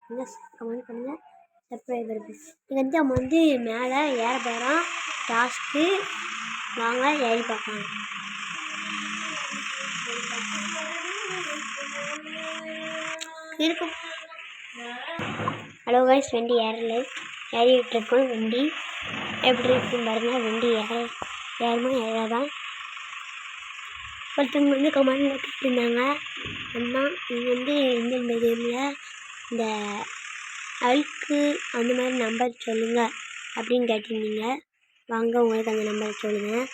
Comment பண்ணுங்கள், subscriber please. இது வந்து நம்ம வந்து மேலே ஏற போகிறோம். டாஸ்க்கு வாங்க ஏறி பார்க்கலாம். இருக்கும். ஹலோ கைஸ், வண்டி ஏறிட்டு இருக்கோம். வண்டி எப்படி இருக்குன்னு பாருங்கள். வண்டி ஏறுமா ஏறாதான். ஒருத்தவங்க வந்து கமெண்டில் கேட்டிருந்தாங்க, அண்ணா நீங்கள் வந்து இந்தியன் மீடியமில் இந்த அல்க்கு அந்த மாதிரி நம்பர் சொல்லுங்கள் அப்படின்னு கேட்டிருந்தீங்க. வாங்க உங்களுக்கு அந்த நம்பர் சொல்லுங்கள்.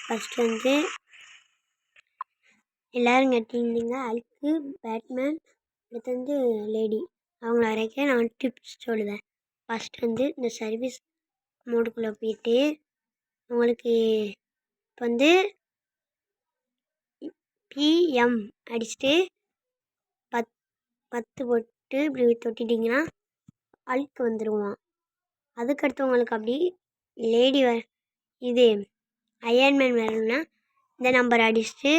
ஃபஸ்ட்டு வந்து எல்லோரும் கேட்டிருந்தீங்க அல்க்கு, பேட்மேன், அடுத்து வந்து லேடி, அவங்கள வரைக்கும் நான் டிப்ஸ் சொல்லுவேன். ஃபஸ்ட்டு வந்து இந்த சர்வீஸ் மோடுக்குள்ளே போயிட்டு உங்களுக்கு இப்போ வந்து பிஎம் அடிச்சுட்டு 10 போட்டு இப்படி தொட்டிட்டிங்கன்னா அழுக்கு வந்துடுவான். அதுக்கடுத்து உங்களுக்கு அப்படி லேடி இது அயன்மேன் வரணும்னா இந்த நம்பர் அடிச்சுட்டு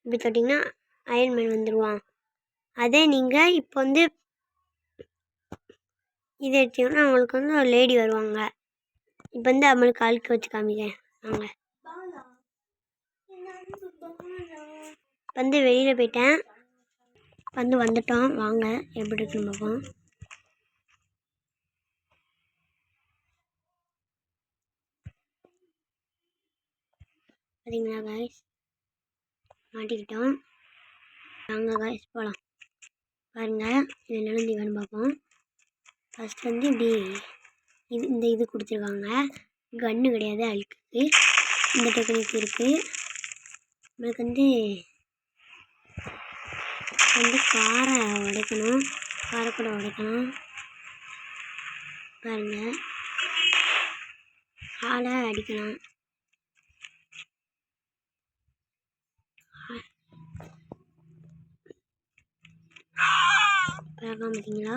இப்படி தொட்டிங்கன்னா அயன்மேன் வந்துடுவான். அதே நீங்கள் இப்போ வந்து இது எடுத்தீங்கன்னா அவங்களுக்கு வந்து ஒரு லேடி வருவாங்க. இப்போ வந்து அவங்களுக்கு அழுக்கு வச்சு காமிக்கிறேன். வாங்க, வந்து வெளியில் போயிட்டேன், வந்து வந்துட்டோம். வாங்க எப்படி இருக்குன்னு பார்ப்போம். சரிங்களா காய்ஸ், மாட்டிக்கிட்டோம். வாங்க காய்ஸ் போகலாம். பாருங்கள் இது நிலந்திவன்னு பார்ப்போம். ஃபஸ்ட் வந்து இப்படி இது கொடுத்துருக்காங்க. கன்று கிடையாது அழுக்குக்கு. இந்த டெக்னிக் இருக்குது. நம்மளுக்கு வந்து காரை உடைக்கணும், காரை கூட உடைக்கணும். பாருங்கள், காலை அடிக்கலாம். பார்க்க மாட்டீங்களா?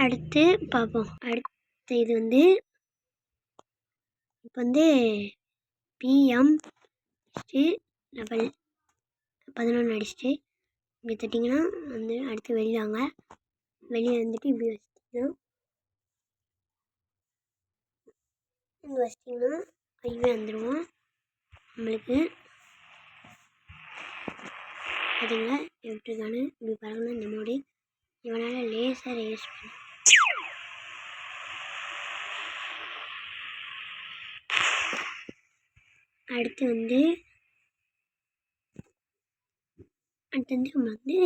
அடுத்து பார்ப்போம். அடுத்த இது வந்து இப்போ வந்து பிஎம் டபுள் 11 அடிச்சுட்டு இப்படி தட்டிங்கன்னா வந்து அடுத்து வெளியாங்க. வெளியே வந்துட்டு இப்படி வச்சிட்டிங்கன்னா இங்கே வச்சிட்டிங்கன்னா அதுவே வந்துடுவோம் நம்மளுக்கு. பார்த்தீங்களா எப்படி இருக்கானு? இப்படி பாருங்கன்னா இந்த மோடு இவனால் லேசர் யூஸ் பண்ண. அடுத்து வந்து நம்ம வந்து